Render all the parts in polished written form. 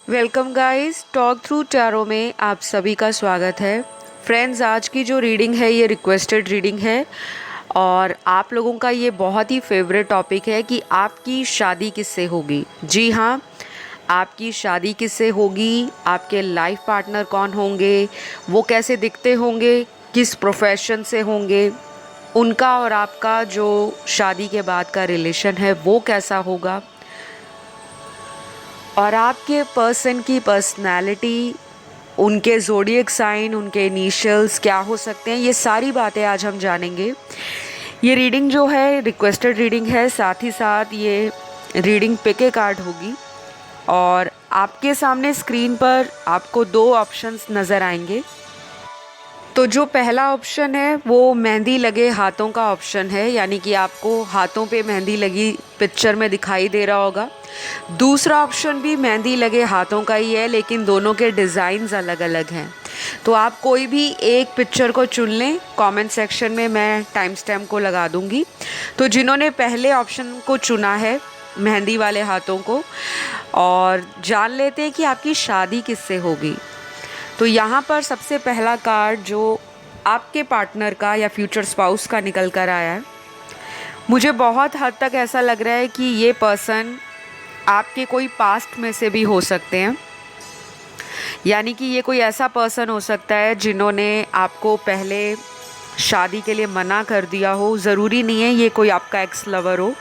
Welcome guys, talk through tarot में आप सभी का स्वागत है। फ्रेंड्स, आज की जो रीडिंग है ये रिक्वेस्टेड रीडिंग है और आप लोगों का ये बहुत ही फेवरेट टॉपिक है कि आपकी शादी किससे होगी। जी हाँ, आपकी शादी किससे होगी, आपके लाइफ पार्टनर कौन होंगे, वो कैसे दिखते होंगे, किस प्रोफेशन से होंगे, उनका और आपका जो शादी के बाद का रिलेशन है वो कैसा होगा, और आपके पर्सन की पर्सनैलिटी, उनके ज़ोडिएक साइन, उनके इनिशियल्स क्या हो सकते हैं, ये सारी बातें आज हम जानेंगे। ये रीडिंग जो है रिक्वेस्टेड रीडिंग है, साथ ही साथ ये रीडिंग पिक ए कार्ड होगी और आपके सामने स्क्रीन पर आपको दो ऑप्शंस नज़र आएंगे। तो जो पहला ऑप्शन है वो मेहंदी लगे हाथों का ऑप्शन है, यानी कि आपको हाथों पे मेहंदी लगी पिक्चर में दिखाई दे रहा होगा। दूसरा ऑप्शन भी मेहंदी लगे हाथों का ही है, लेकिन दोनों के डिज़ाइंस अलग अलग हैं। तो आप कोई भी एक पिक्चर को चुन लें, कमेंट सेक्शन में मैं टाइम स्टैम्प को लगा दूंगी। तो जिन्होंने पहले ऑप्शन को चुना है, मेहंदी वाले हाथों को, और जान लेते हैं कि आपकी शादी किससे होगी। तो यहाँ पर सबसे पहला कार्ड जो आपके पार्टनर का या फ्यूचर स्पाउस का निकल कर आया है, मुझे बहुत हद तक ऐसा लग रहा है कि ये पर्सन आपके कोई पास्ट में से भी हो सकते हैं। यानी कि ये कोई ऐसा पर्सन हो सकता है जिन्होंने आपको पहले शादी के लिए मना कर दिया हो। ज़रूरी नहीं है ये कोई आपका एक्स लवर हो,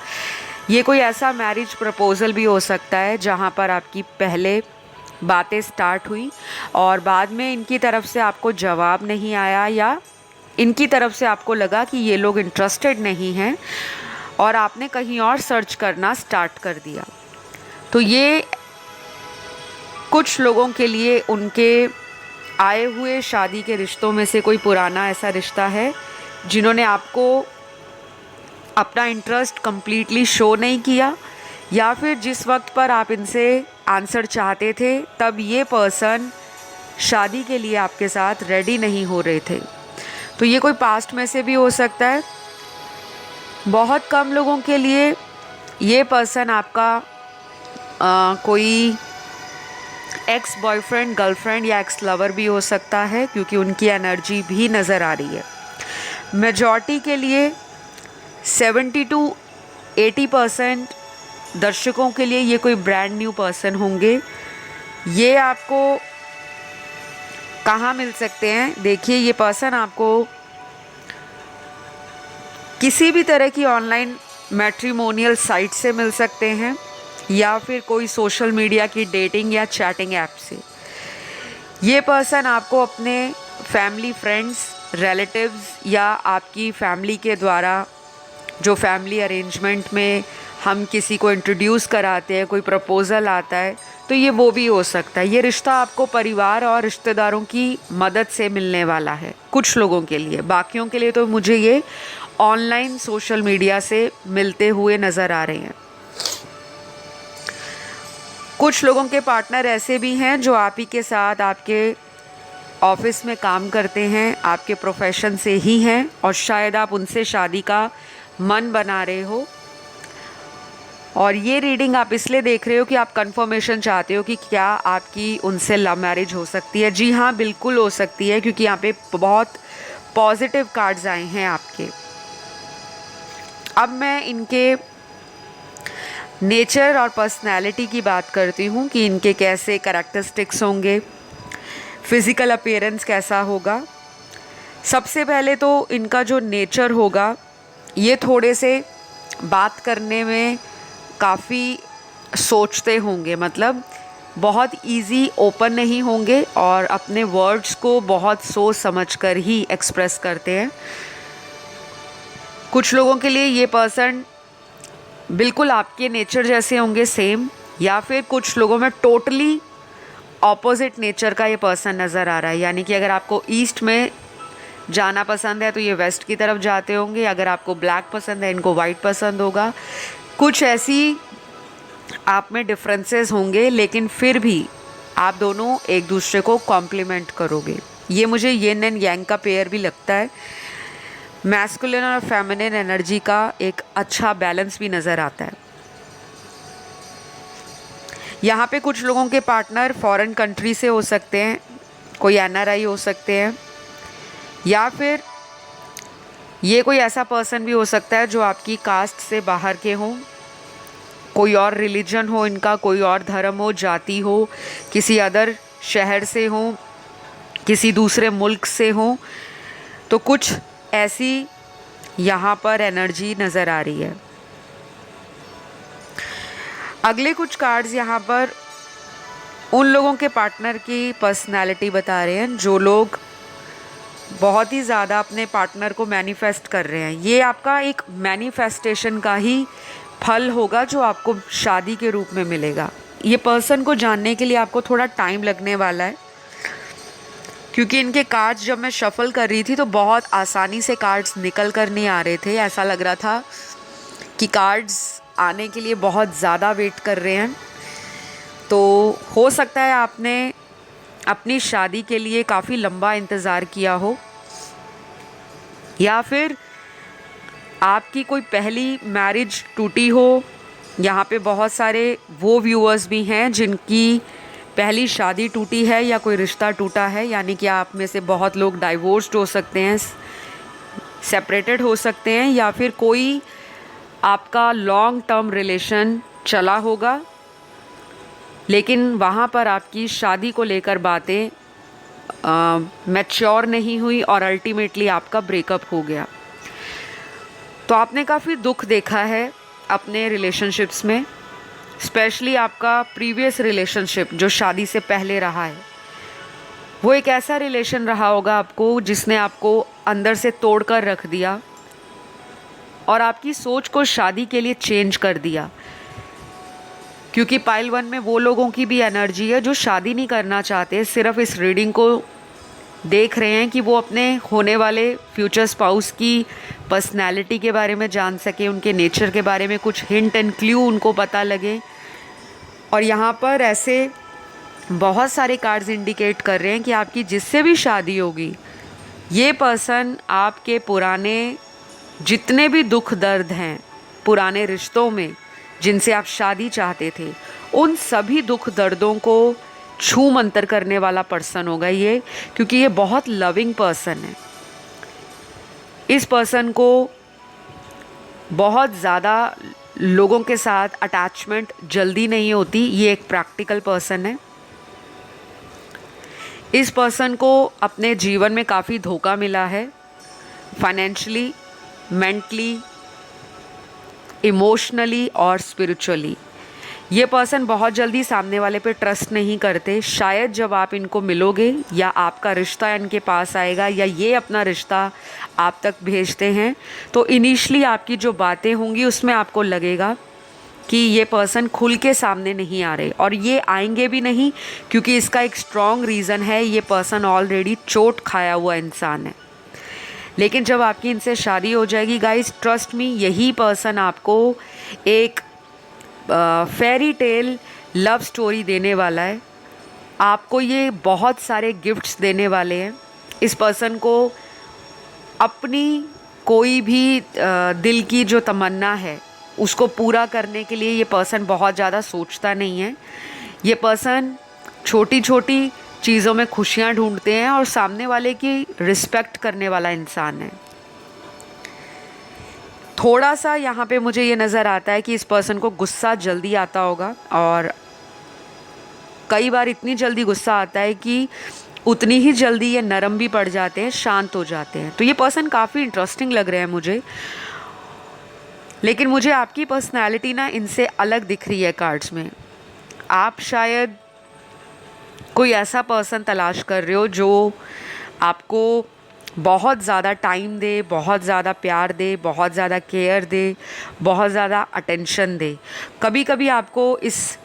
ये कोई ऐसा मैरिज प्रपोज़ल भी हो सकता है जहाँ पर आपकी पहले बातें स्टार्ट हुई और बाद में इनकी तरफ से आपको जवाब नहीं आया, या इनकी तरफ से आपको लगा कि ये लोग इंटरेस्टेड नहीं हैं और आपने कहीं और सर्च करना स्टार्ट कर दिया। तो ये कुछ लोगों के लिए उनके आए हुए शादी के रिश्तों में से कोई पुराना ऐसा रिश्ता है जिन्होंने आपको अपना इंटरेस्ट कंप्लीटली शो नहीं किया, या फिर जिस वक्त पर आप इनसे आंसर चाहते थे तब ये पर्सन शादी के लिए आपके साथ रेडी नहीं हो रहे थे। तो ये कोई पास्ट में से भी हो सकता है। बहुत कम लोगों के लिए ये पर्सन आपका कोई एक्स बॉयफ्रेंड, गर्लफ्रेंड या एक्स लवर भी हो सकता है, क्योंकि उनकी एनर्जी भी नज़र आ रही है। मेजॉरिटी के लिए 70 to 80% दर्शकों के लिए ये कोई ब्रांड न्यू पर्सन होंगे। ये आपको कहाँ मिल सकते हैं? देखिए, ये पर्सन आपको किसी भी तरह की ऑनलाइन मैट्रिमोनियल साइट से मिल सकते हैं, या फिर कोई सोशल मीडिया की डेटिंग या चैटिंग ऐप से। ये पर्सन आपको अपने फैमिली, फ्रेंड्स, रिलेटिव्स या आपकी फैमिली के द्वारा, जो फैमिली अरेंजमेंट में हम किसी को इंट्रोड्यूस कराते हैं, कोई प्रपोज़ल आता है, तो ये वो भी हो सकता है। ये रिश्ता आपको परिवार और रिश्तेदारों की मदद से मिलने वाला है कुछ लोगों के लिए। बाकियों के लिए तो मुझे ये ऑनलाइन सोशल मीडिया से मिलते हुए नज़र आ रहे हैं। कुछ लोगों के पार्टनर ऐसे भी हैं जो आप ही के साथ आपके ऑफिस में काम करते हैं, आपके प्रोफेशन से ही हैं, और शायद आप उनसे शादी का मन बना रहे हो। और ये रीडिंग आप इसलिए देख रहे हो कि आप कंफर्मेशन चाहते हो कि क्या आपकी उनसे लव मैरिज हो सकती है। जी हाँ, बिल्कुल हो सकती है, क्योंकि यहाँ पे बहुत पॉजिटिव कार्ड्स आए हैं आपके। अब मैं इनके नेचर और पर्सनैलिटी की बात करती हूँ कि इनके कैसे कैरेक्टरिस्टिक्स होंगे, फिज़िकल अपीयरेंस कैसा होगा। सबसे पहले तो इनका जो नेचर होगा, ये थोड़े से बात करने में काफ़ी सोचते होंगे, मतलब बहुत इजी ओपन नहीं होंगे और अपने वर्ड्स को बहुत सोच समझ कर ही एक्सप्रेस करते हैं। कुछ लोगों के लिए ये पर्सन बिल्कुल आपके नेचर जैसे होंगे, सेम, या फिर कुछ लोगों में टोटली ऑपोजिट नेचर का ये पर्सन नज़र आ रहा है। यानी कि अगर आपको ईस्ट में जाना पसंद है तो ये वेस्ट की तरफ जाते होंगे, अगर आपको ब्लैक पसंद है इनको वाइट पसंद होगा। कुछ ऐसी आप में डिफरेंसेस होंगे, लेकिन फिर भी आप दोनों एक दूसरे को कॉम्प्लीमेंट करोगे। ये मुझे यिन एंड यांग का पेयर भी लगता है। मैस्कुलिन और फेमिनिन एनर्जी का एक अच्छा बैलेंस भी नज़र आता है। यहाँ पे कुछ लोगों के पार्टनर फॉरेन कंट्री से हो सकते हैं, कोई एनआरआई हो सकते हैं, या फिर ये कोई ऐसा पर्सन भी हो सकता है जो आपकी कास्ट से बाहर के हों, कोई और रिलीजन हो इनका, कोई और धर्म हो, जाति हो, किसी अदर शहर से हो, किसी दूसरे मुल्क से हो। तो कुछ ऐसी यहाँ पर एनर्जी नज़र आ रही है। अगले कुछ कार्ड्स यहाँ पर उन लोगों के पार्टनर की पर्सनालिटी बता रहे हैं जो लोग बहुत ही ज़्यादा अपने पार्टनर को मैनिफेस्ट कर रहे हैं। ये आपका एक मैनिफेस्टेशन का ही फल होगा जो आपको शादी के रूप में मिलेगा। ये पर्सन को जानने के लिए आपको थोड़ा टाइम लगने वाला है, क्योंकि इनके कार्ड्स जब मैं शफल कर रही थी तो बहुत आसानी से कार्ड्स निकल कर नहीं आ रहे थे। ऐसा लग रहा था कि कार्ड्स आने के लिए बहुत ज़्यादा वेट कर रहे हैं। तो हो सकता है आपने अपनी शादी के लिए काफ़ी लंबा इंतज़ार किया हो, या फिर आपकी कोई पहली मैरिज टूटी हो। यहाँ पे बहुत सारे वो व्यूअर्स भी हैं जिनकी पहली शादी टूटी है या कोई रिश्ता टूटा है, यानी कि आप में से बहुत लोग डाइवोर्स्ड हो सकते हैं, सेपरेटेड हो सकते हैं, या फिर कोई आपका लॉन्ग टर्म रिलेशन चला होगा लेकिन वहाँ पर आपकी शादी को लेकर बातें मैच्योर नहीं हुई और अल्टीमेटली आपका ब्रेकअप हो गया। तो आपने काफ़ी दुख देखा है अपने रिलेशनशिप्स में, स्पेशली आपका प्रीवियस रिलेशनशिप जो शादी से पहले रहा है, वो एक ऐसा रिलेशन रहा होगा आपको जिसने आपको अंदर से तोड़ कर रख दिया और आपकी सोच को शादी के लिए चेंज कर दिया। क्योंकि पाइल 1 में वो लोगों की भी एनर्जी है जो शादी नहीं करना चाहते, सिर्फ इस रीडिंग को देख रहे हैं कि वो अपने होने वाले फ्यूचर स्पाउस की पर्सनैलिटी के बारे में जान सके, उनके नेचर के बारे में कुछ हिंट एंड क्ल्यू उनको पता लगे। और यहाँ पर ऐसे बहुत सारे कार्ड्स इंडिकेट कर रहे हैं कि आपकी जिससे भी शादी होगी, ये पर्सन आपके पुराने जितने भी दुख दर्द हैं पुराने रिश्तों में जिनसे आप शादी चाहते थे, उन सभी दुख दर्दों को छू मंतर करने वाला पर्सन होगा ये, क्योंकि ये बहुत लविंग पर्सन है। इस पर्सन को बहुत ज़्यादा लोगों के साथ अटैचमेंट जल्दी नहीं होती, ये एक प्रैक्टिकल पर्सन है। इस पर्सन को अपने जीवन में काफ़ी धोखा मिला है, फाइनेंशियली, मेंटली, इमोशनली और स्पिरिचुअली। ये पर्सन बहुत जल्दी सामने वाले पे ट्रस्ट नहीं करते। शायद जब आप इनको मिलोगे या आपका रिश्ता इनके पास आएगा या ये अपना रिश्ता आप तक भेजते हैं, तो इनिशियली आपकी जो बातें होंगी उसमें आपको लगेगा कि ये पर्सन खुल के सामने नहीं आ रहे, और ये आएंगे भी नहीं, क्योंकि इसका एक स्ट्रॉन्ग रीज़न है, ये पर्सन ऑलरेडी चोट खाया हुआ इंसान है। लेकिन जब आपकी इनसे शादी हो जाएगी गाइस, ट्रस्ट मी, यही पर्सन आपको एक फेरी टेल लव स्टोरी देने वाला है। आपको ये बहुत सारे गिफ्ट्स देने वाले हैं। इस पर्सन को अपनी कोई भी दिल की जो तमन्ना है उसको पूरा करने के लिए ये पर्सन बहुत ज़्यादा सोचता नहीं है। ये पर्सन छोटी छोटी चीज़ों में खुशियाँ ढूंढते हैं और सामने वाले की रिस्पेक्ट करने वाला इंसान है। थोड़ा सा यहाँ पे मुझे ये नज़र आता है कि इस पर्सन को गुस्सा जल्दी आता होगा, और कई बार इतनी जल्दी गुस्सा आता है कि उतनी ही जल्दी ये नरम भी पड़ जाते हैं, शांत हो जाते हैं। तो ये पर्सन काफ़ी इंटरेस्टिंग लग रहे हैं मुझे, लेकिन मुझे आपकी पर्सनैलिटी ना इनसे अलग दिख रही है कार्ड्स में। आप शायद कोई ऐसा पर्सन तलाश कर रहे हो जो आपको बहुत ज़्यादा टाइम दे, बहुत ज़्यादा प्यार दे, बहुत ज़्यादा केयर दे, बहुत ज़्यादा अटेंशन दे। कभी कभी आपको इस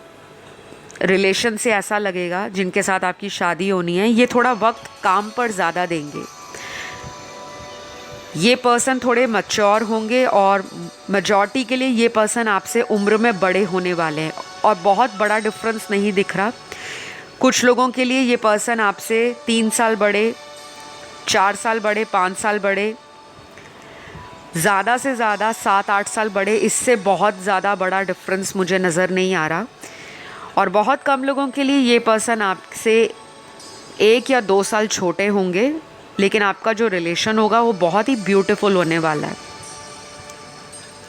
रिलेशन से ऐसा लगेगा जिनके साथ आपकी शादी होनी है, ये थोड़ा वक्त काम पर ज़्यादा देंगे। ये पर्सन थोड़े मैच्योर होंगे और मेजॉरिटी के लिए ये पर्सन आपसे उम्र में बड़े होने वाले हैं, और बहुत बड़ा डिफरेंस नहीं दिख रहा। कुछ लोगों के लिए ये पर्सन आपसे 3 साल बड़े, 4 साल बड़े, 5 साल बड़े, ज़्यादा से ज़्यादा 7-8 साल बड़े, इससे बहुत ज़्यादा बड़ा डिफरेंस मुझे नज़र नहीं आ रहा। और बहुत कम लोगों के लिए ये पर्सन आपसे 1 या 2 साल छोटे होंगे, लेकिन आपका जो रिलेशन होगा वो बहुत ही ब्यूटीफुल होने वाला है।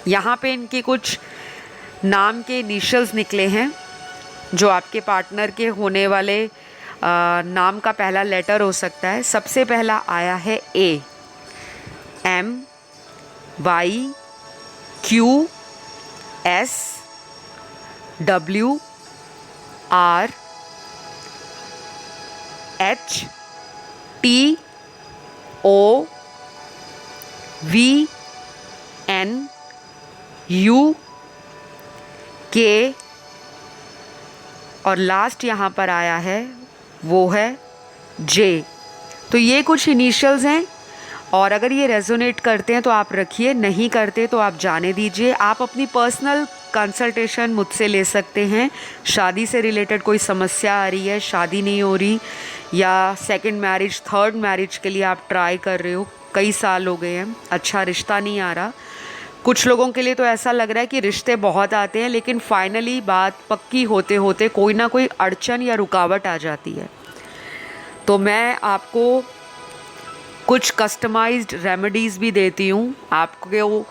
यहाँ पे इनके कुछ नाम के इनिशियल्स निकले हैं जो आपके पार्टनर के होने वाले नाम का पहला लेटर हो सकता है। सबसे पहला आया है A, M, Y, Q, S, W, R, H, T, O, V, N, U, K और लास्ट यहाँ पर आया है वो है J। तो ये कुछ इनिशियल्स हैं और अगर ये रेजोनेट करते हैं तो आप रखिए, नहीं करते तो आप जाने दीजिए। आप अपनी पर्सनल कंसल्टेशन मुझसे ले सकते हैं। शादी से रिलेटेड कोई समस्या आ रही है, शादी नहीं हो रही, या सेकंड मैरिज, थर्ड मैरिज के लिए आप ट्राई कर रहे हो, कई साल हो गए हैं, अच्छा रिश्ता नहीं आ रहा। कुछ लोगों के लिए तो ऐसा लग रहा है कि रिश्ते बहुत आते हैं लेकिन फाइनली बात पक्की होते होते कोई ना कोई अड़चन या रुकावट आ जाती है। तो मैं आपको कुछ कस्टमाइज्ड रेमेडीज़ भी देती हूँ, आपको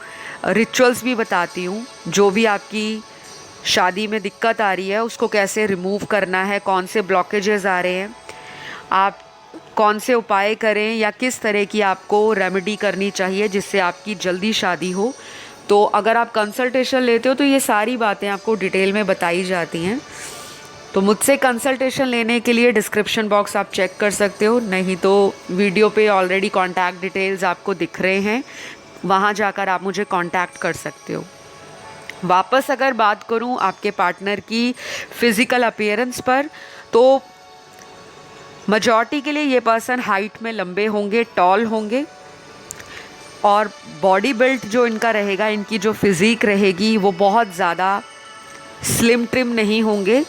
रिचुअल्स भी बताती हूँ, जो भी आपकी शादी में दिक्कत आ रही है उसको कैसे रिमूव करना है, कौन से ब्लॉकेजेस आ रहे हैं, आप कौन से उपाय करें या किस तरह की आपको रेमेडी करनी चाहिए जिससे आपकी जल्दी शादी हो। तो अगर आप कंसल्टेशन लेते हो तो ये सारी बातें आपको डिटेल में बताई जाती हैं। तो मुझसे कंसल्टेशन लेने के लिए डिस्क्रिप्शन बॉक्स आप चेक कर सकते हो, नहीं तो वीडियो पे ऑलरेडी कॉन्टैक्ट डिटेल्स आपको दिख रहे हैं, वहाँ जाकर आप मुझे कॉन्टैक्ट कर सकते हो। वापस अगर बात करूँ आपके पार्टनर की फ़िज़िकल अपीयरेंस पर, तो मेजॉरिटी के लिए ये पर्सन हाइट में लंबे होंगे, टॉल होंगे, और बॉडी बिल्ट जो इनका रहेगा, इनकी जो फिज़ीक रहेगी वो बहुत ज़्यादा स्लिम ट्रिम नहीं होंगे।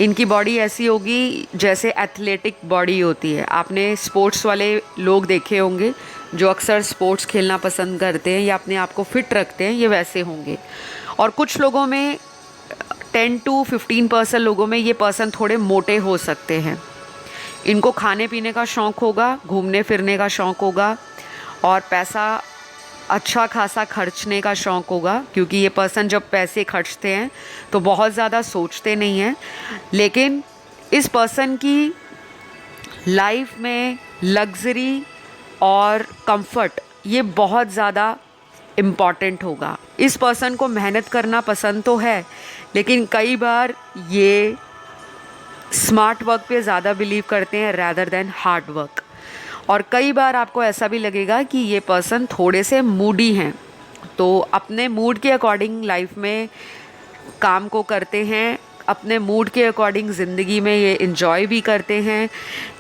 इनकी बॉडी ऐसी होगी जैसे एथलेटिक बॉडी होती है। आपने स्पोर्ट्स वाले लोग देखे होंगे जो अक्सर स्पोर्ट्स खेलना पसंद करते हैं या अपने आप को फिट रखते हैं, ये वैसे होंगे। और कुछ लोगों में 10 to 15% लोगों में ये पर्सन थोड़े मोटे हो सकते हैं। इनको खाने पीने का शौक़ होगा, घूमने फिरने का शौक़ होगा और पैसा अच्छा खासा खर्चने का शौक़ होगा, क्योंकि ये पर्सन जब पैसे खर्चते हैं तो बहुत ज़्यादा सोचते नहीं हैं। लेकिन इस पर्सन की लाइफ में लग्ज़री और कंफर्ट ये बहुत ज़्यादा इम्पॉर्टेंट होगा। इस पर्सन को मेहनत करना पसंद तो है, लेकिन कई बार ये स्मार्ट वर्क पे ज़्यादा बिलीव करते हैं रैदर देन हार्ड वर्क। और कई बार आपको ऐसा भी लगेगा कि ये पर्सन थोड़े से मूडी हैं, तो अपने मूड के अकॉर्डिंग लाइफ में काम को करते हैं, अपने मूड के अकॉर्डिंग ज़िंदगी में ये इन्जॉय भी करते हैं।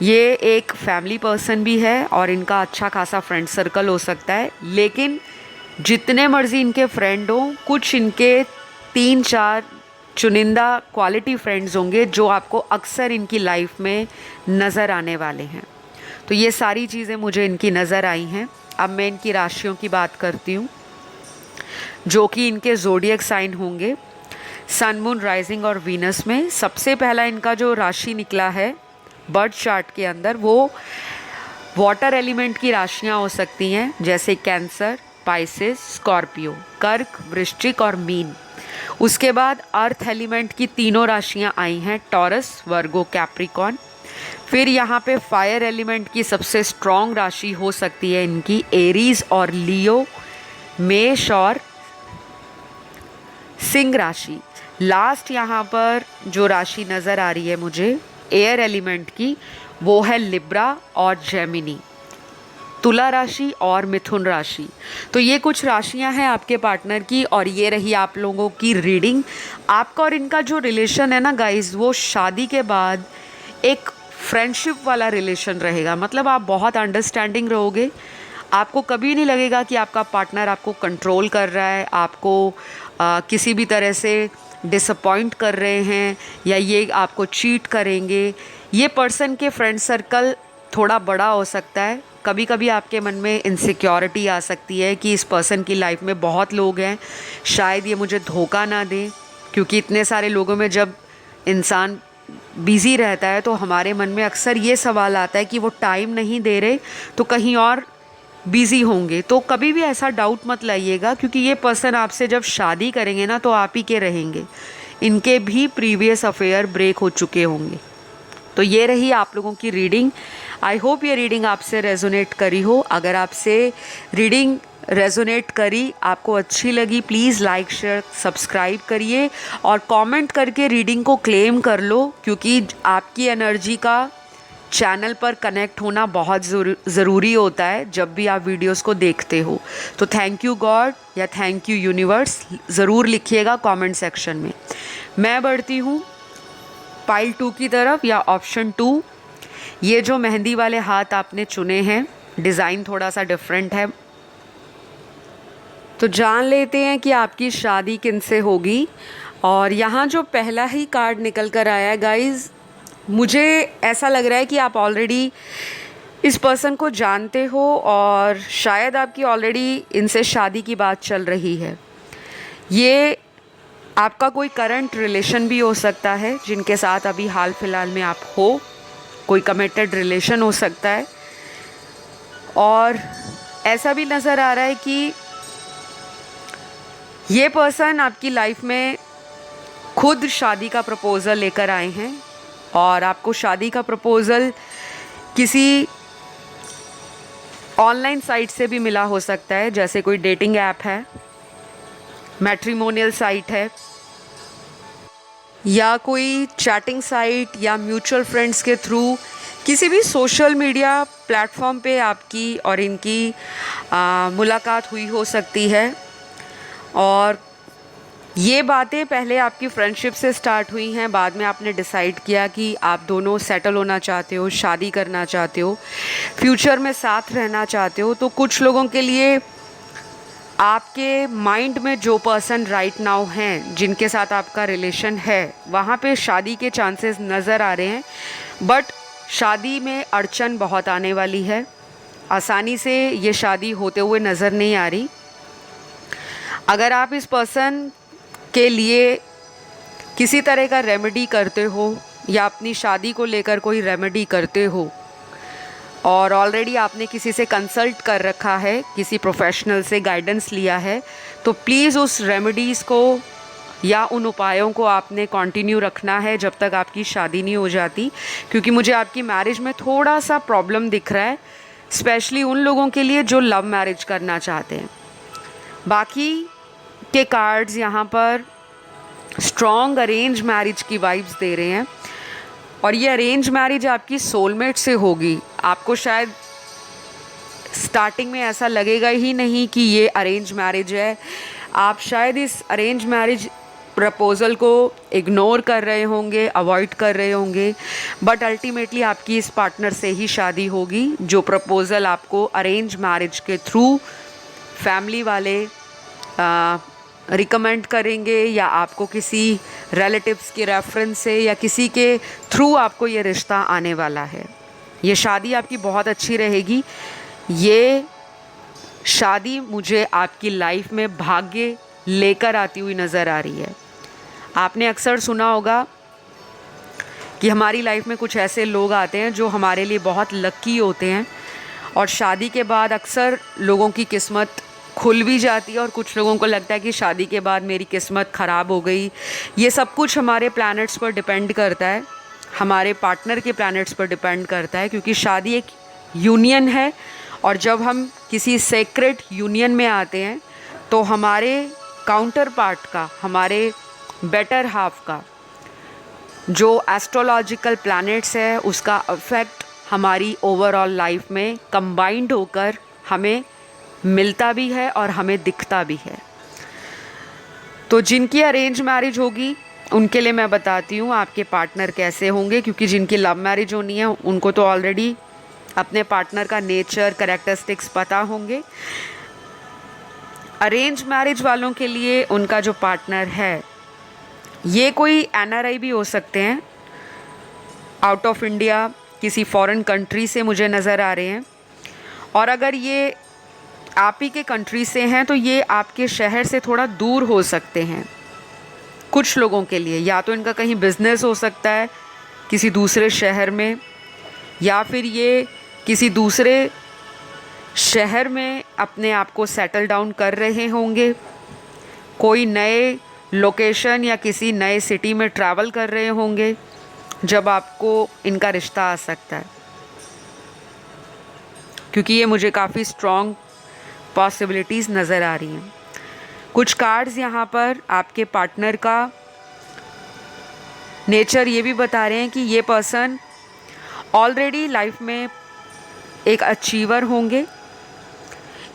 ये एक फैमिली पर्सन भी है और इनका अच्छा खासा फ्रेंड सर्कल हो सकता है। लेकिन जितने मर्ज़ी इनके फ्रेंड हों, कुछ इनके 3-4 चुनिंदा क्वालिटी फ्रेंड्स होंगे जो आपको अक्सर इनकी लाइफ में नज़र आने वाले हैं। तो ये सारी चीज़ें मुझे इनकी नज़र आई हैं। अब मैं इनकी राशियों की बात करती हूँ जो कि इनके ज़ोडिएक साइन होंगे सन, मून, राइजिंग और वीनस में। सबसे पहला इनका जो राशि निकला है बर्थ चार्ट के अंदर, वो वाटर एलिमेंट की राशियाँ हो सकती हैं, जैसे कैंसर, पाइसेस, स्कॉर्पियो, कर्क, वृश्चिक और मीन। उसके बाद अर्थ एलिमेंट की तीनों राशियाँ आई हैं, टॉरस, वर्गो, कैप्रिकॉन। फिर यहाँ पे फायर एलिमेंट की सबसे स्ट्रॉन्ग राशि हो सकती है इनकी एरीज और लियो, मेष और सिंह राशि। लास्ट यहाँ पर जो राशि नज़र आ रही है मुझे एयर एलिमेंट की, वो है लिब्रा और जेमिनी, तुला राशि और मिथुन राशि। तो ये कुछ राशियां हैं आपके पार्टनर की, और ये रही आप लोगों की रीडिंग। आपका और इनका जो रिलेशन है ना गाइस, वो शादी के बाद एक फ्रेंडशिप वाला रिलेशन रहेगा। मतलब आप बहुत अंडरस्टैंडिंग रहोगे, आपको कभी नहीं लगेगा कि आपका पार्टनर आपको कंट्रोल कर रहा है, आपको किसी भी तरह से डिसअपॉइंट कर रहे हैं या ये आपको चीट करेंगे। ये पर्सन के फ्रेंड सर्कल थोड़ा बड़ा हो सकता है। कभी कभी आपके मन में इनसिक्योरिटी आ सकती है कि इस पर्सन की लाइफ में बहुत लोग हैं, शायद ये मुझे धोखा ना दें, क्योंकि इतने सारे लोगों में जब इंसान बिज़ी रहता है तो हमारे मन में अक्सर ये सवाल आता है कि वो टाइम नहीं दे रहे तो कहीं और बिज़ी होंगे। तो कभी भी ऐसा डाउट मत लाइएगा, क्योंकि ये पर्सन आपसे जब शादी करेंगे ना तो आप ही के रहेंगे। इनके भी प्रीवियस अफेयर ब्रेक हो चुके होंगे। तो ये रही आप लोगों की रीडिंग। आई होप ये रीडिंग आपसे रेजोनेट करी हो। अगर आपसे रीडिंग रेजोनेट करी, आपको अच्छी लगी, प्लीज़ लाइक शेयर सब्सक्राइब करिए और कमेंट करके रीडिंग को क्लेम कर लो, क्योंकि आपकी एनर्जी का चैनल पर कनेक्ट होना बहुत ज़रूरी होता है जब भी आप वीडियोस को देखते हो। तो थैंक यू गॉड या थैंक यू यूनिवर्स ज़रूर लिखिएगा कमेंट सेक्शन में। मैं बढ़ती हूँ पाइल 2 की तरफ या ऑप्शन 2। ये जो मेहंदी वाले हाथ आपने चुने हैं, डिज़ाइन थोड़ा सा डिफरेंट है। तो जान लेते हैं कि आपकी शादी किनसे होगी। और यहाँ जो पहला ही कार्ड निकल कर आया है गाइज़, मुझे ऐसा लग रहा है कि आप ऑलरेडी इस पर्सन को जानते हो और शायद आपकी ऑलरेडी इनसे शादी की बात चल रही है। ये आपका कोई करंट रिलेशन भी हो सकता है जिनके साथ अभी हाल फिलहाल में आप हो, कोई कमिटेड रिलेशन हो सकता है। और ऐसा भी नज़र आ रहा है कि ये पर्सन आपकी लाइफ में खुद शादी का प्रपोज़ल लेकर आए हैं और आपको शादी का प्रपोज़ल किसी ऑनलाइन साइट से भी मिला हो सकता है, जैसे कोई डेटिंग ऐप है, मैट्रिमोनियल साइट है, या कोई चैटिंग साइट या म्यूचुअल फ्रेंड्स के थ्रू किसी भी सोशल मीडिया प्लेटफॉर्म पे आपकी और इनकी मुलाकात हुई हो सकती है। और ये बातें पहले आपकी फ्रेंडशिप से स्टार्ट हुई हैं, बाद में आपने डिसाइड किया कि आप दोनों सेटल होना चाहते हो, शादी करना चाहते हो, फ्यूचर में साथ रहना चाहते हो। तो कुछ लोगों के लिए आपके माइंड में जो पर्सन राइट नाउ हैं, जिनके साथ आपका रिलेशन है, वहाँ पे शादी के चांसेस नज़र आ रहे हैं। बट शादी में अड़चन बहुत आने वाली है, आसानी से ये शादी होते हुए नज़र नहीं आ रही। अगर आप इस पर्सन के लिए किसी तरह का रेमेडी करते हो या अपनी शादी को लेकर कोई रेमेडी करते हो और ऑलरेडी आपने किसी से कंसल्ट कर रखा है, किसी प्रोफेशनल से गाइडेंस लिया है, तो प्लीज़ उस रेमेडीज़ को या उन उपायों को आपने कंटिन्यू रखना है जब तक आपकी शादी नहीं हो जाती। क्योंकि मुझे आपकी मैरिज में थोड़ा सा प्रॉब्लम दिख रहा है, स्पेशली उन लोगों के लिए जो लव मैरिज करना चाहते हैं। बाकी के कार्ड्स यहाँ पर स्ट्रॉन्ग अरेंज मैरिज की वाइब्स दे रहे हैं और ये अरेंज मैरिज आपकी सोलमेट से होगी। आपको शायद स्टार्टिंग में ऐसा लगेगा ही नहीं कि ये अरेंज मैरिज है, आप शायद इस अरेंज मैरिज प्रपोज़ल को इग्नोर कर रहे होंगे, अवॉइड कर रहे होंगे, बट अल्टीमेटली आपकी इस पार्टनर से ही शादी होगी जो प्रपोज़ल आपको अरेंज मैरिज के थ्रू फैमिली वाले रिकमेंड करेंगे या आपको किसी रिलेटिव्स के रेफरेंस से या किसी के थ्रू आपको ये रिश्ता आने वाला है। ये शादी आपकी बहुत अच्छी रहेगी। ये शादी मुझे आपकी लाइफ में भाग्य लेकर आती हुई नज़र आ रही है। आपने अक्सर सुना होगा कि हमारी लाइफ में कुछ ऐसे लोग आते हैं जो हमारे लिए बहुत लकी होते हैं और शादी के बाद अक्सर लोगों की किस्मत खुल भी जाती है और कुछ लोगों को लगता है कि शादी के बाद मेरी किस्मत ख़राब हो गई। ये सब कुछ हमारे प्लैनेट्स पर डिपेंड करता है, हमारे पार्टनर के प्लैनेट्स पर डिपेंड करता है, क्योंकि शादी एक यूनियन है और जब हम किसी सेक्रेट यूनियन में आते हैं तो हमारे काउंटर पार्ट का, हमारे बेटर हाफ का जो एस्ट्रोलॉजिकल प्लैनेट्स है उसका इफेक्ट हमारी ओवरऑल लाइफ में कंबाइंड होकर हमें मिलता भी है और हमें दिखता भी है। तो जिनकी अरेंज मैरिज होगी उनके लिए मैं बताती हूँ आपके पार्टनर कैसे होंगे, क्योंकि जिनकी लव मैरिज होनी है उनको तो ऑलरेडी अपने पार्टनर का नेचर, कैरेक्टरिस्टिक्स पता होंगे। अरेंज मैरिज वालों के लिए उनका जो पार्टनर है ये कोई एनआरआई भी हो सकते हैं, आउट ऑफ इंडिया किसी फॉरेन कंट्री से मुझे नज़र आ रहे हैं। और अगर ये आप ही के कंट्री से हैं तो ये आपके शहर से थोड़ा दूर हो सकते हैं। कुछ लोगों के लिए या तो इनका कहीं बिजनेस हो सकता है किसी दूसरे शहर में, या फिर ये किसी दूसरे शहर में अपने आप को सेटल डाउन कर रहे होंगे, कोई नए लोकेशन या किसी नए सिटी में ट्रैवल कर रहे होंगे जब आपको इनका रिश्ता आ सकता है, क्योंकि ये मुझे काफ़ी स्ट्रॉन्ग पॉसिबिलिटीज़ नज़र आ रही हैं। कुछ कार्ड्स यहाँ पर आपके पार्टनर का नेचर ये भी बता रहे हैं कि ये पर्सन ऑलरेडी लाइफ में एक अचीवर होंगे।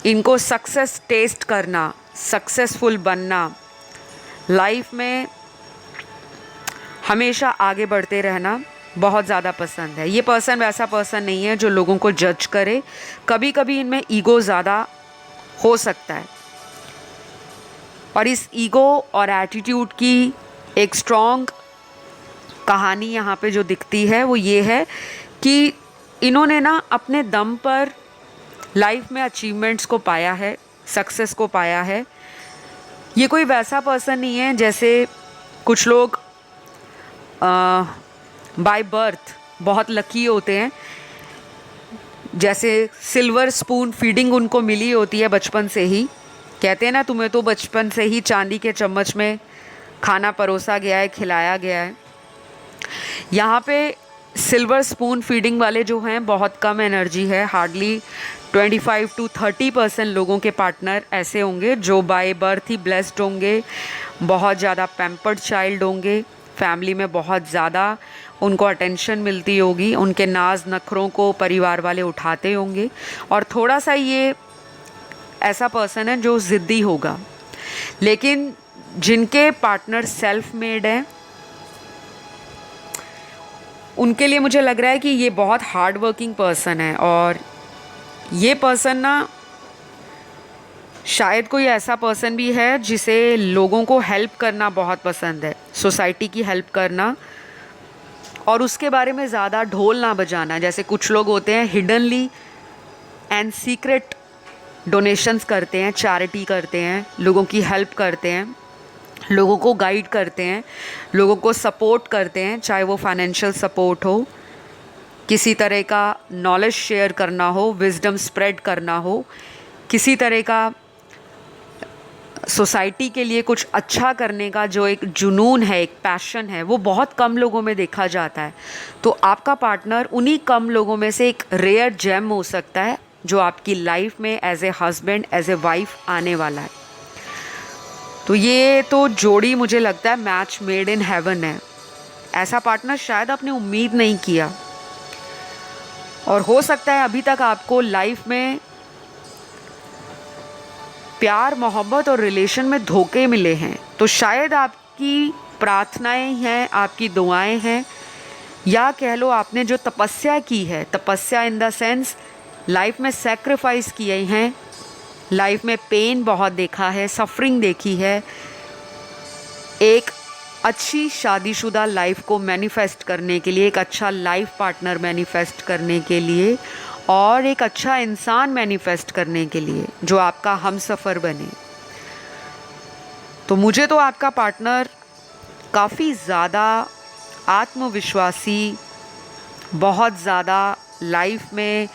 इनको सक्सेस टेस्ट करना, सक्सेसफुल बनना, लाइफ में हमेशा आगे बढ़ते रहना बहुत ज़्यादा पसंद है। ये पर्सन वैसा पर्सन नहीं है जो लोगों को जज करे। कभी कभी इनमें ईगो ज़्यादा हो सकता है, और इस ईगो और एटीट्यूड की एक स्ट्रॉन्ग कहानी यहाँ पे जो दिखती है वो ये है कि इन्होंने ना अपने दम पर लाइफ में अचीवमेंट्स को पाया है, सक्सेस को पाया है। ये कोई वैसा पर्सन नहीं है जैसे कुछ लोग बाय बर्थ बहुत लकी होते हैं, जैसे सिल्वर स्पून फीडिंग उनको मिली होती है बचपन से ही। कहते हैं ना, तुम्हें तो बचपन से ही चांदी के चम्मच में खाना परोसा गया है, खिलाया गया है। यहाँ पे सिल्वर स्पून फीडिंग वाले जो हैं बहुत कम एनर्जी है। हार्डली 25 to 30% लोगों के पार्टनर ऐसे होंगे जो बाय बर्थ ही ब्लेस्ड होंगे, बहुत ज़्यादा पैम्पर्ड चाइल्ड होंगे, फैमिली में बहुत ज़्यादा उनको अटेंशन मिलती होगी, उनके नाज नखरों को परिवार वाले उठाते होंगे। और थोड़ा सा ये ऐसा पर्सन है जो ज़िद्दी होगा। लेकिन जिनके पार्टनर सेल्फ मेड हैं उनके लिए मुझे लग रहा है कि ये बहुत हार्ड वर्किंग पर्सन है। और ये पर्सन ना शायद कोई ऐसा पर्सन भी है जिसे लोगों को हेल्प करना बहुत पसंद है, सोसाइटी की हेल्प करना, और उसके बारे में ज़्यादा ढोल ना बजाना। जैसे कुछ लोग होते हैं हिडनली एंड सीक्रेट डोनेशंस करते हैं, चैरिटी करते हैं, लोगों की हेल्प करते हैं, लोगों को गाइड करते हैं, लोगों को सपोर्ट करते हैं, चाहे वो फाइनेंशियल सपोर्ट हो, किसी तरह का नॉलेज शेयर करना हो, विजडम स्प्रेड करना हो, किसी तरह का सोसाइटी के लिए कुछ अच्छा करने का जो एक जुनून है, एक पैशन है, वो बहुत कम लोगों में देखा जाता है। तो आपका पार्टनर उन्हीं कम लोगों में से एक रेयर जेम हो सकता है जो आपकी लाइफ में as a husband, as a wife आने वाला है। तो ये तो जोड़ी मुझे लगता है मैच मेड इन हेवन है। ऐसा पार्टनर शायद आपने उम्मीद नहीं किया, और हो सकता है अभी तक आपको लाइफ में प्यार, मोहब्बत और रिलेशन में धोखे मिले हैं। तो शायद आपकी प्रार्थनाएं हैं, आपकी दुआएं हैं, या कह लो आपने जो तपस्या की है, तपस्या इन द सेंस लाइफ में सेक्रीफाइस किए हैं, लाइफ में पेन बहुत देखा है, सफरिंग देखी है, एक अच्छी शादीशुदा लाइफ को मैनिफेस्ट करने के लिए, एक अच्छा लाइफ पार्टनर मैनिफेस्ट करने के लिए, और एक अच्छा इंसान मैनिफेस्ट करने के लिए जो आपका हमसफ़र बने। तो मुझे तो आपका पार्टनर काफ़ी ज़्यादा आत्मविश्वासी, बहुत ज़्यादा लाइफ में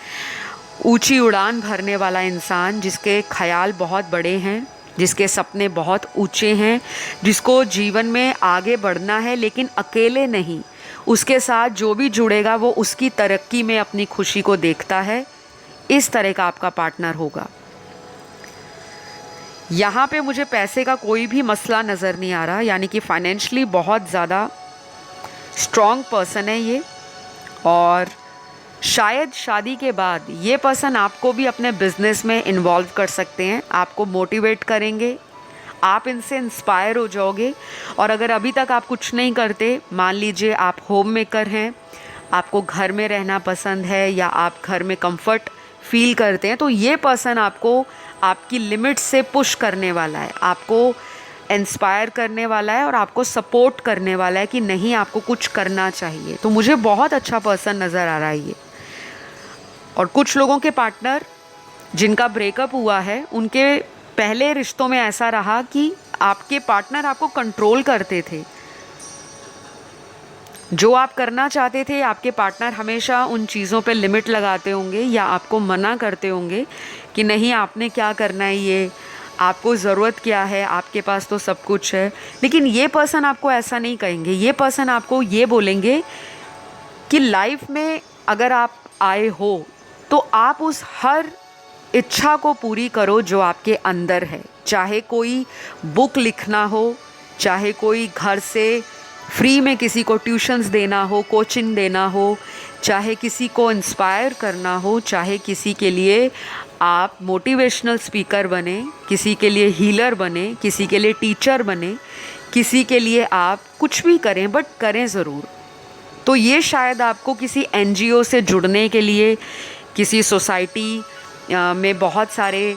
ऊंची उड़ान भरने वाला इंसान, जिसके ख्याल बहुत बड़े हैं, जिसके सपने बहुत ऊंचे हैं, जिसको जीवन में आगे बढ़ना है लेकिन अकेले नहीं, उसके साथ जो भी जुड़ेगा वो उसकी तरक्की में अपनी खुशी को देखता है। इस तरह का आपका पार्टनर होगा। यहाँ पे मुझे पैसे का कोई भी मसला नज़र नहीं आ रहा, यानी कि फाइनेंशियली बहुत ज़्यादा स्ट्रॉन्ग पर्सन है ये। और शायद शादी के बाद ये पर्सन आपको भी अपने बिजनेस में इन्वॉल्व कर सकते हैं, आपको मोटिवेट करेंगे, आप इनसे इंस्पायर हो जाओगे। और अगर अभी तक आप कुछ नहीं करते, मान लीजिए आप होम मेकर हैं, आपको घर में रहना पसंद है, या आप घर में कंफर्ट फील करते हैं, तो ये पर्सन आपको आपकी लिमिट से पुश करने वाला है, आपको इंस्पायर करने वाला है, और आपको सपोर्ट करने वाला है कि नहीं, आपको कुछ करना चाहिए। तो मुझे बहुत अच्छा पर्सन नज़र आ रहा है ये। और कुछ लोगों के पार्टनर जिनका ब्रेकअप हुआ है, उनके पहले रिश्तों में ऐसा रहा कि आपके पार्टनर आपको कंट्रोल करते थे। जो आप करना चाहते थे आपके पार्टनर हमेशा उन चीज़ों पे लिमिट लगाते होंगे या आपको मना करते होंगे कि नहीं आपने क्या करना है, ये आपको ज़रूरत क्या है, आपके पास तो सब कुछ है। लेकिन ये पर्सन आपको ऐसा नहीं कहेंगे। ये पर्सन आपको ये बोलेंगे कि लाइफ में अगर आप आए हो तो आप उस हर इच्छा को पूरी करो जो आपके अंदर है। चाहे कोई बुक लिखना हो, चाहे कोई घर से फ्री में किसी को ट्यूशन्स देना हो, कोचिंग देना हो, चाहे किसी को इंस्पायर करना हो, चाहे किसी के लिए आप मोटिवेशनल स्पीकर बने, किसी के लिए हीलर बने, किसी के लिए टीचर बने, किसी के लिए आप कुछ भी करें, बट करें ज़रूर। तो ये शायद आपको किसी एनजीओ से जुड़ने के लिए, किसी सोसाइटी में बहुत सारे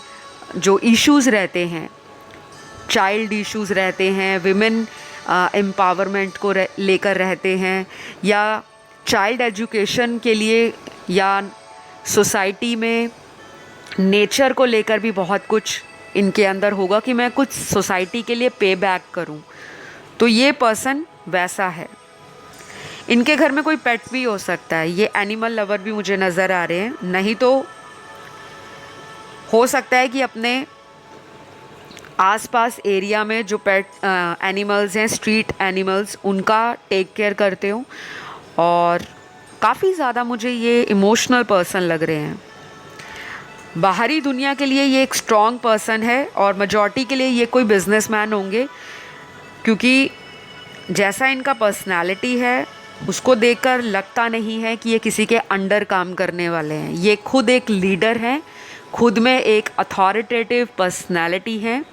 जो इश्यूज़ रहते हैं, चाइल्ड इश्यूज़ रहते हैं, विमेन एम्पावरमेंट को लेकर रहते हैं, या चाइल्ड एजुकेशन के लिए, या सोसाइटी में नेचर को लेकर भी बहुत कुछ इनके अंदर होगा कि मैं कुछ सोसाइटी के लिए पे बैक करूं। तो ये पर्सन वैसा है। इनके घर में कोई पेट भी हो सकता है। ये एनिमल लवर भी मुझे नज़र आ रहे हैं। नहीं तो हो सकता है कि अपने आसपास एरिया में जो पेट एनिमल्स हैं, स्ट्रीट एनिमल्स, उनका टेक केयर करते हो। और काफ़ी ज़्यादा मुझे ये इमोशनल पर्सन लग रहे हैं। बाहरी दुनिया के लिए ये एक स्ट्रॉन्ग पर्सन है और मेजॉरिटी के लिए ये कोई बिजनेसमैन होंगे, क्योंकि जैसा इनका पर्सनालिटी है उसको देखकर लगता नहीं है कि ये किसी के अंडर काम करने वाले हैं। ये खुद एक लीडर हैं, खुद में एक अथॉरिटेटिव पर्सनालिटी है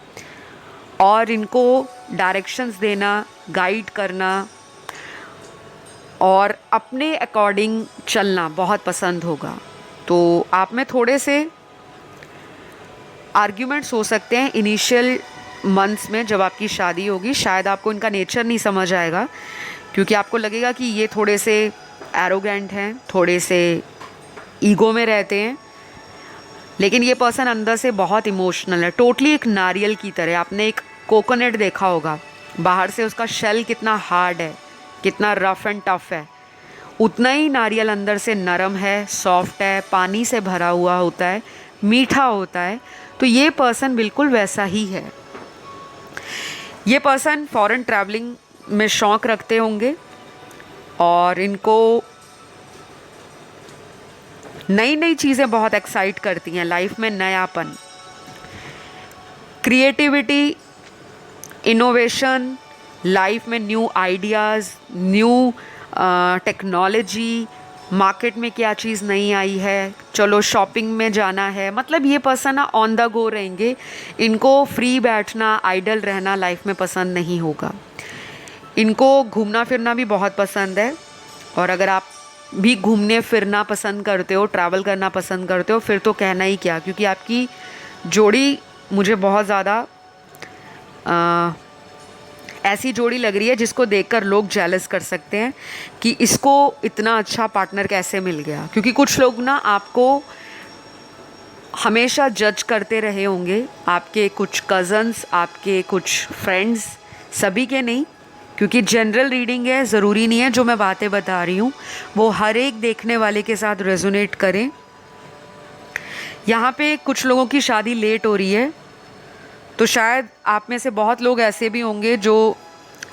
और इनको डायरेक्शंस देना, गाइड करना और अपने अकॉर्डिंग चलना बहुत पसंद होगा। तो आप में थोड़े से आर्ग्यूमेंट्स हो सकते हैं इनिशियल मंथ्स में जब आपकी शादी होगी। शायद आपको इनका नेचर नहीं समझ आएगा, क्योंकि आपको लगेगा कि ये थोड़े से एरोगेंट हैं, थोड़े से ईगो में रहते हैं। लेकिन ये पर्सन अंदर से बहुत इमोशनल है, टोटली एक नारियल की तरह। आपने एक कोकोनट देखा होगा, बाहर से उसका शेल कितना हार्ड है, कितना रफ़ एंड टफ़ है, उतना ही नारियल अंदर से नरम है, सॉफ्ट है, पानी से भरा हुआ होता है, मीठा होता है। तो ये पर्सन बिल्कुल वैसा ही है। ये पर्सन फॉरेन ट्रैवलिंग में शौक़ रखते होंगे और इनको नई नई चीज़ें बहुत एक्साइट करती हैं। लाइफ में नयापन, क्रिएटिविटी, इनोवेशन, लाइफ में new ideas, new technology, market में क्या चीज़ नई आई है, चलो शॉपिंग में जाना है। मतलब ये पर्सन ना ऑन द गो रहेंगे। इनको फ्री बैठना, आइडल रहना लाइफ में पसंद नहीं होगा। इनको घूमना फिरना भी बहुत पसंद है। और अगर आप भी घूमने फिरना पसंद करते हो, ट्रैवल करना पसंद करते हो, फिर तो कहना ही क्या, क्योंकि आपकी जोड़ी मुझे बहुत ज़्यादा ऐसी जोड़ी लग रही है जिसको देखकर लोग जेलस कर सकते हैं कि इसको इतना अच्छा पार्टनर कैसे मिल गया। क्योंकि कुछ लोग ना आपको हमेशा जज करते रहे होंगे, आपके कुछ कज़न्स, आपके कुछ फ्रेंड्स, सभी के नहीं, क्योंकि जनरल रीडिंग है। ज़रूरी नहीं है जो मैं बातें बता रही हूँ वो हर एक देखने वाले के साथ रेजोनेट करें। यहाँ पे कुछ लोगों की शादी लेट हो रही है, तो शायद आप में से बहुत लोग ऐसे भी होंगे जो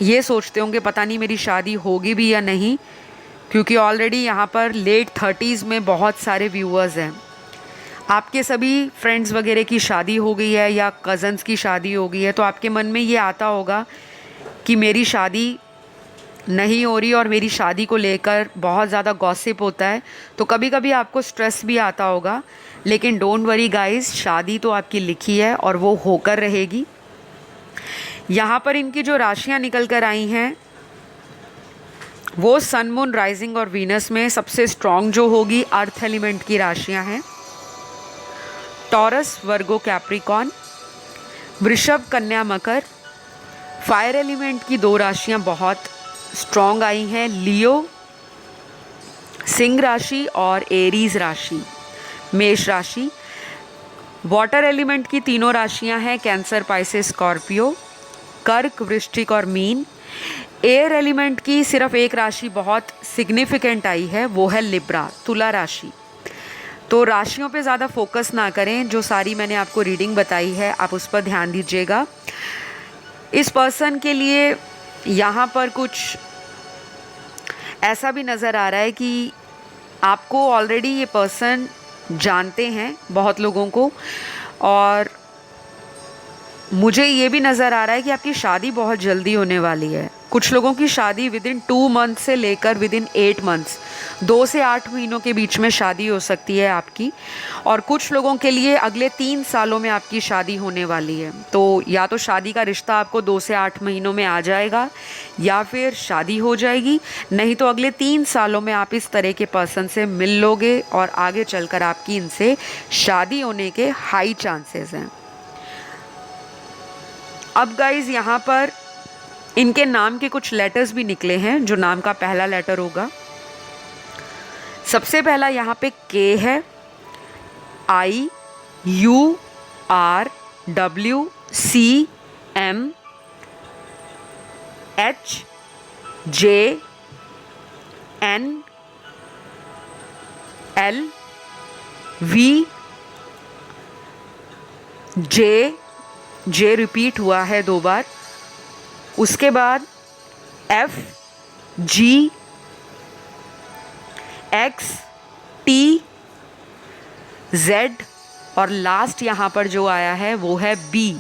ये सोचते होंगे पता नहीं मेरी शादी होगी भी या नहीं, क्योंकि ऑलरेडी यहाँ पर लेट 30s में बहुत सारे व्यूअर्स हैं। आपके सभी फ्रेंड्स वगैरह की शादी हो गई है या कज़न्स की शादी हो गई है, तो आपके मन में ये आता होगा कि मेरी शादी नहीं हो रही और मेरी शादी को लेकर बहुत ज़्यादा गॉसिप होता है। तो कभी कभी आपको स्ट्रेस भी आता होगा, लेकिन डोंट वरी गाइस, शादी तो आपकी लिखी है और वो होकर रहेगी। यहाँ पर इनकी जो राशियाँ निकल कर आई हैं वो सन, मून, राइजिंग और वीनस में सबसे स्ट्रॉन्ग जो होगी अर्थ एलिमेंट की राशियाँ हैं। टॉरस, वर्गो, कैप्रिकॉन, वृषभ, कन्या, मकर। फायर एलिमेंट की 2 राशियाँ बहुत स्ट्रॉन्ग आई हैं, लियो, सिंह राशि और एरीज राशि, मेष राशि। वाटर एलिमेंट की 3 राशियां हैं, कैंसर, पाइसेस, स्कॉर्पियो। कर्क, वृश्चिक और मीन। एयर एलिमेंट की सिर्फ एक राशि बहुत सिग्निफिकेंट आई है, वो है लिब्रा, तुला राशि। तो राशियों पे ज़्यादा फोकस ना करें, जो सारी मैंने आपको रीडिंग बताई है आप उस पर ध्यान दीजिएगा। इस पर्सन के लिए यहाँ पर कुछ ऐसा भी नज़र आ रहा है कि आपको ऑलरेडी ये पर्सन जानते हैं बहुत लोगों को, और मुझे ये भी नज़र आ रहा है कि आपकी शादी बहुत जल्दी होने वाली है। कुछ लोगों की शादी विदिन 2 मंथ से लेकर विदिन 8 मंथ्स, 2 से 8 महीनों के बीच में शादी हो सकती है आपकी, और कुछ लोगों के लिए अगले 3 सालों में आपकी शादी होने वाली है। तो या तो शादी का रिश्ता आपको 2 से 8 महीनों में आ जाएगा या फिर शादी हो जाएगी, नहीं तो अगले 3 सालों में आप इस तरह के पर्सन से मिल लोगे और आगे चलकर आपकी इनसे शादी होने के हाई चांसेस हैं। अब गाइज यहाँ पर इनके नाम के कुछ लेटर्स भी निकले हैं, जो नाम का पहला लेटर होगा। सबसे पहला यहाँ पे के है, I U R W C M H J N L V J repeat हुआ है 2 बार। उसके बाद F G X T Z और लास्ट यहाँ पर जो आया है वो है B।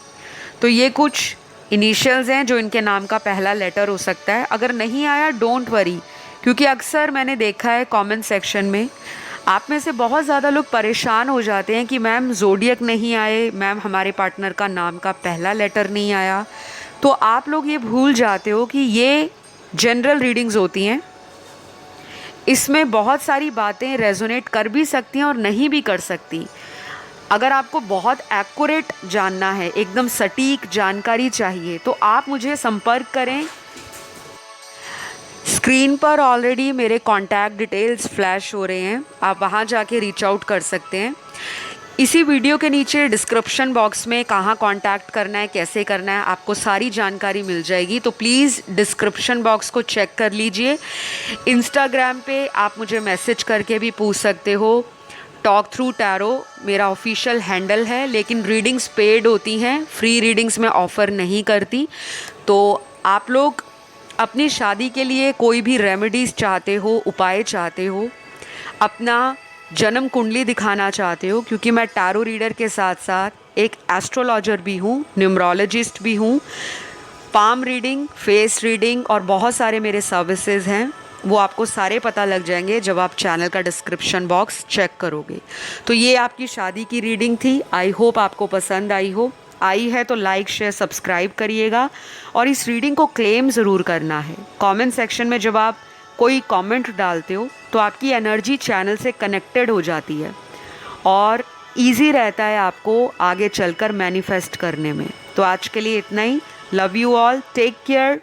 तो ये कुछ इनिशियल्स हैं जो इनके नाम का पहला लेटर हो सकता है। अगर नहीं आया डोंट वरी, क्योंकि अक्सर मैंने देखा है कमेंट सेक्शन में आप में से बहुत ज़्यादा लोग परेशान हो जाते हैं कि मैम ज़ोडियक नहीं आए, मैम हमारे पार्टनर का नाम का पहला लेटर नहीं आया। तो आप लोग ये भूल जाते हो कि ये जनरल रीडिंग्स होती हैं, इसमें बहुत सारी बातें रेजोनेट कर भी सकती हैं और नहीं भी कर सकती। अगर आपको बहुत एक्यूरेट जानना है, एकदम सटीक जानकारी चाहिए, तो आप मुझे संपर्क करें। स्क्रीन पर ऑलरेडी मेरे कॉन्टैक्ट डिटेल्स फ्लैश हो रहे हैं, आप वहाँ जाके रीच आउट कर सकते हैं। इसी वीडियो के नीचे डिस्क्रिप्शन बॉक्स में कहाँ कांटेक्ट करना है, कैसे करना है, आपको सारी जानकारी मिल जाएगी। तो प्लीज़ डिस्क्रिप्शन बॉक्स को चेक कर लीजिए। इंस्टाग्राम पे आप मुझे मैसेज करके भी पूछ सकते हो। टॉक थ्रू टैरो मेरा ऑफिशियल हैंडल है, लेकिन रीडिंग्स पेड होती हैं, फ्री रीडिंग्स मैं ऑफ़र नहीं करती। तो आप लोग अपनी शादी के लिए कोई भी रेमेडीज़ चाहते हो, उपाय चाहते हो, अपना जन्म कुंडली दिखाना चाहते हो, क्योंकि मैं टैरो रीडर के साथ साथ एक एस्ट्रोलॉजर भी हूँ, न्यूमरोलॉजिस्ट भी हूँ। पाम रीडिंग, फेस रीडिंग और बहुत सारे मेरे सर्विसेज हैं, वो आपको सारे पता लग जाएंगे जब आप चैनल का डिस्क्रिप्शन बॉक्स चेक करोगे। तो ये आपकी शादी की रीडिंग थी। आई होप आपको पसंद आई है तो लाइक शेयर सब्सक्राइब करिएगा, और इस रीडिंग को क्लेम ज़रूर करना है। कमेंट सेक्शन में जब आप कोई कमेंट डालते हो तो आपकी एनर्जी चैनल से कनेक्टेड हो जाती है और इजी रहता है आपको आगे चलकर मैनिफेस्ट करने में। तो आज के लिए इतना ही। Love you all, take care.